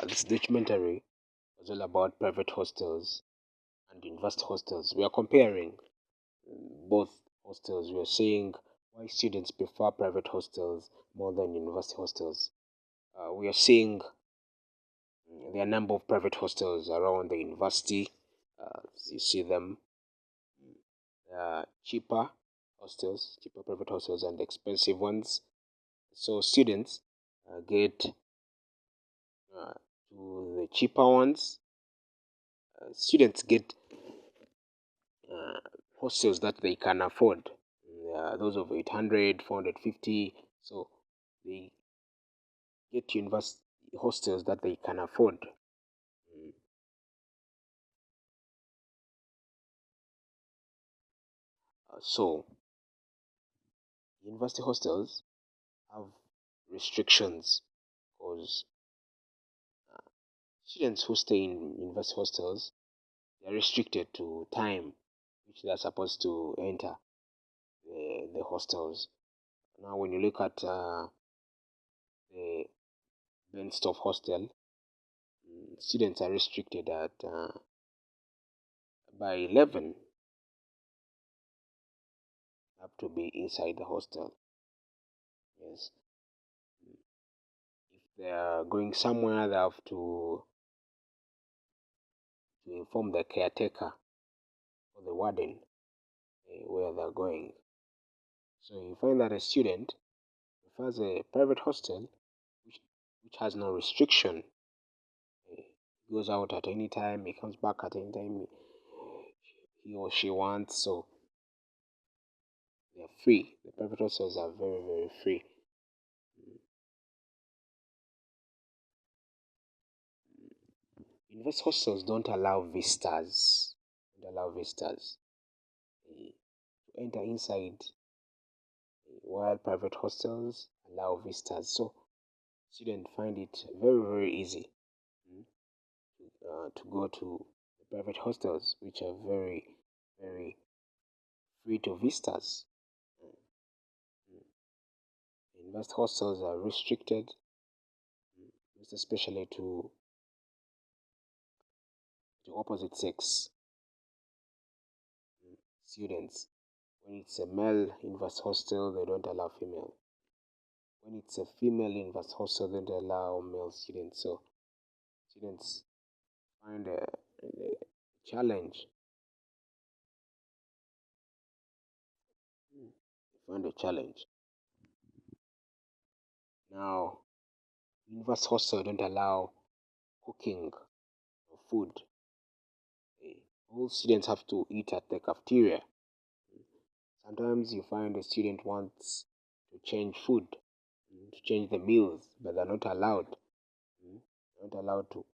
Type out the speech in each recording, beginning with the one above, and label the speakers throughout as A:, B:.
A: This documentary was all about private hostels and university hostels. We are comparing both hostels. We are saying why students prefer private hostels more than university hostels. We are seeing there are a number of private hostels around the university. You see them cheaper private hostels, and expensive ones. So students get to the cheaper ones. Students get uh, hostels that they can afford. Those of 800, 450. So they get university hostels that they can afford. Mm. So university hostels have restrictions because students who stay in university hostels, they are restricted to time which they are supposed to enter the hostels. Now, when you look at the Benstoff hostel, students are restricted at by 11 have to be inside the hostel. Yes, if they are going somewhere, they have to inform the caretaker or the warden where they're going. So you find that a student prefers a private hostel which has no restriction. He goes out at any time, he comes back at any time he or she wants. So they're free. The private hostels are very, very free. Invest hostels don't allow visitors. Don't allow visitors to enter inside, while private hostels allow visitors. So students find it very, very easy to go to the private hostels, which are very, very free to visitors. Invest hostels are restricted, especially to opposite sex students. When it's a male invest hostel, they don't allow female. When it's a female invest hostel, they don't allow male students. So students find a challenge. Find a challenge. Now, invest hostel don't allow cooking of food. All students have to eat at the cafeteria. Sometimes you find a student wants to change food, to change the meals, but they're not allowed. They're not allowed to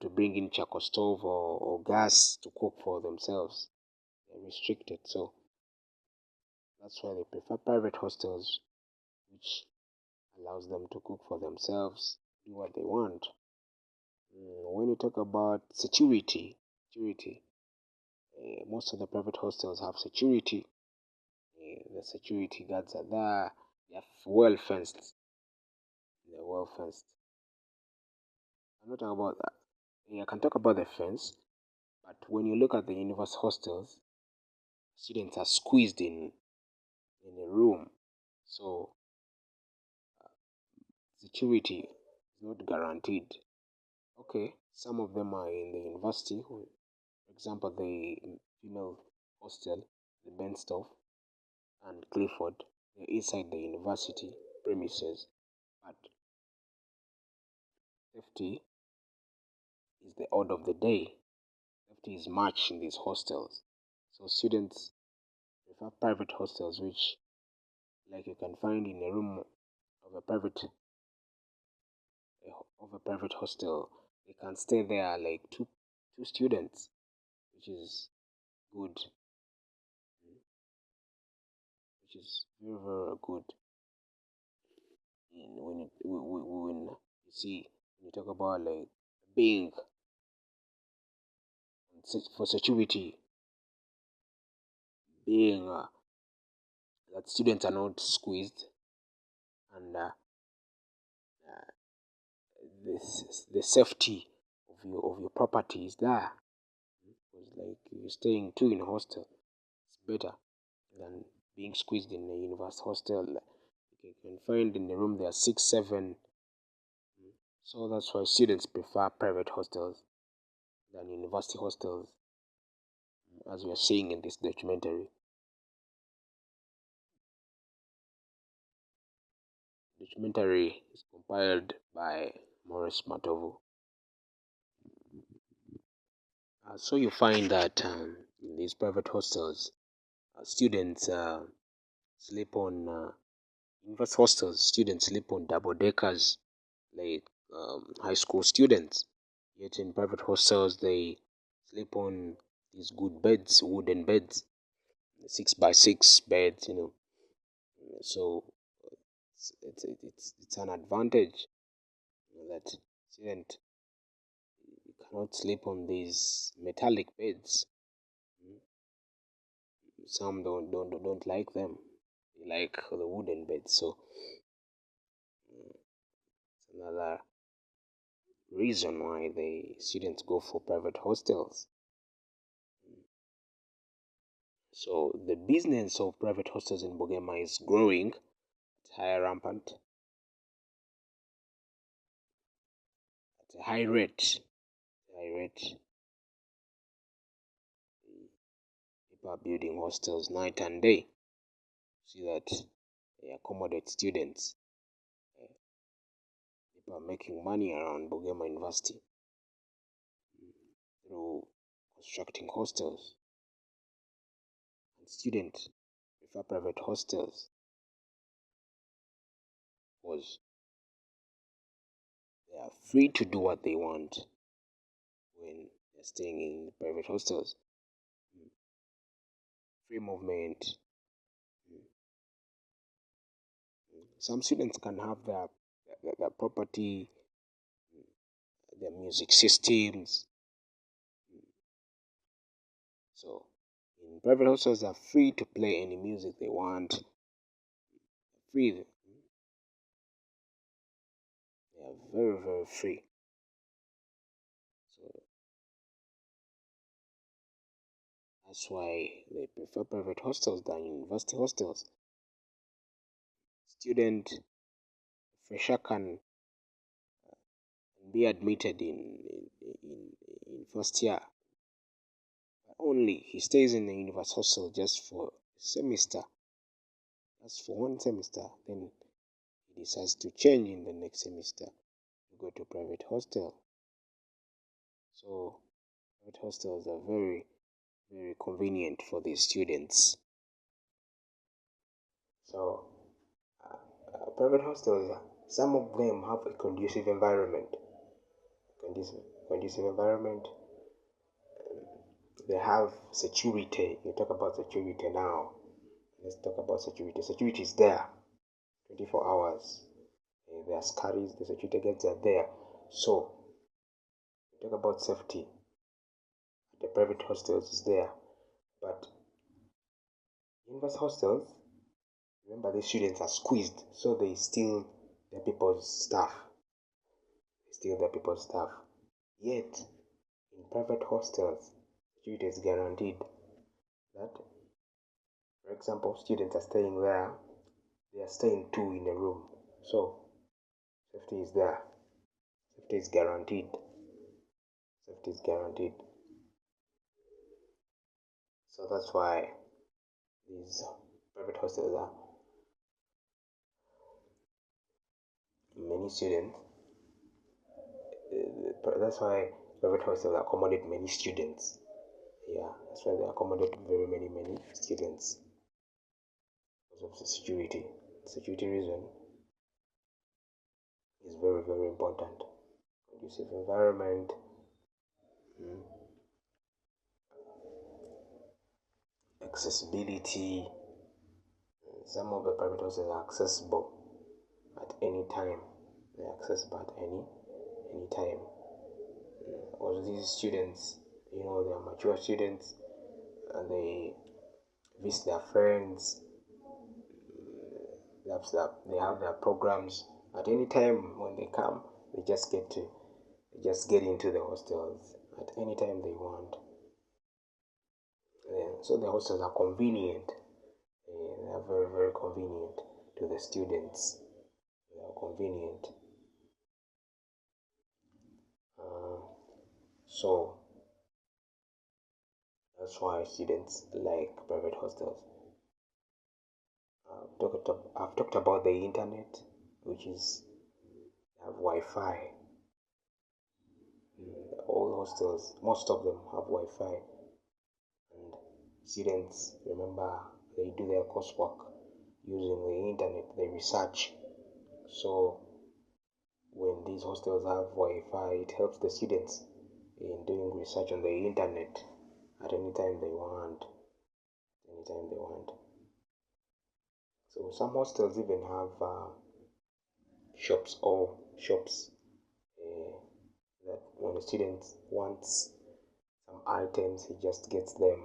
A: bring in charcoal stove or gas to cook for themselves. They're restricted, so that's why they prefer private hostels, which allows them to cook for themselves, do what they want. When you talk about security, most of the private hostels have security. The security guards are there. They're well fenced. They're well fenced. I'm not talking about that. Yeah, I can talk about the fence, but when you look at the university hostels, students are squeezed in a room, so security is not guaranteed. Okay, some of them are in the university. For example, the female hostel, the Benstoff and Clifford, they're inside the university premises, but safety is the order of the day. Safety is much in these hostels. So students prefer private hostels, which like you can find in a room of a private hostel. They can stay there like two students, which is good, which is very, very good. When you see when you talk about like being for security, being that students are not squeezed and the safety of your property is there. Because like you're staying two in a hostel, it's better than being squeezed in a university hostel. You can find in the room there are 6, 7. So that's why students prefer private hostels than university hostels, as we are seeing in this documentary. Documentary is compiled by Maurice Matovu. So you find that in these private hostels, students sleep on university hostels. Students sleep on double deckers, like high school students. Yet in private hostels, they sleep on these good beds, wooden beds, 6 by 6 beds. So it's an advantage that student cannot sleep on these metallic beds. Some don't like them. They like the wooden beds. So it's another reason why the students go for private hostels. So the business of private hostels in Bogema is growing at higher rampant at a high rate. High rate. People are building hostels night and day. See that they accommodate students. People are making money around Bogema University through constructing hostels. And students prefer private hostels because they are free to do what they want when they're staying in private hostels. Free movement. Some students can have their property, their music systems. So in private hostels, they're free to play any music they want. Free. They are very, very free. So that's why they prefer private hostels than university hostels. Student fresher can be admitted in first year. Only he stays in the university hostel just for a semester. That's for one semester. Then he decides to change in the next semester to go to private hostel. So private hostels are very, very convenient for these students. So private hostels, some of them have a conducive environment. Conducive environment. They have security. You talk about security now. Let's talk about security. Security is there 24 hours. The askaris, the security guards are there. So, we talk about safety. The private hostels is there. But university hostels, remember the students are squeezed, so they steal their people's stuff. Yet, in private hostels, security is guaranteed. That, for example, students are staying there, they are staying two in a room. So, safety is there. Safety is guaranteed. Safety is guaranteed. So that's why these private hostels are many students. That's why private hostels accommodate many students. Yeah, that's why they accommodate very many students because of the security. Security reason is very important. Conducive environment. Accessibility. Some of the private hostels are accessible at any time. They're accessible at any time. All these students, they are mature students and they visit their friends. They have their programs at any time when they come. they just get into the hostels at any time they want. So the hostels are convenient. They are very, very convenient to the students. They are convenient. So that's why students like private hostels. I've talked about the internet, which is have Wi-Fi. All hostels, most of them have Wi-Fi, and students, remember, they do their coursework using the internet. They research. So when these hostels have Wi-Fi, it helps the students in doing research on the internet at any time they want. Anytime they want. So some hostels even have shops that when a student wants some items, he just gets them.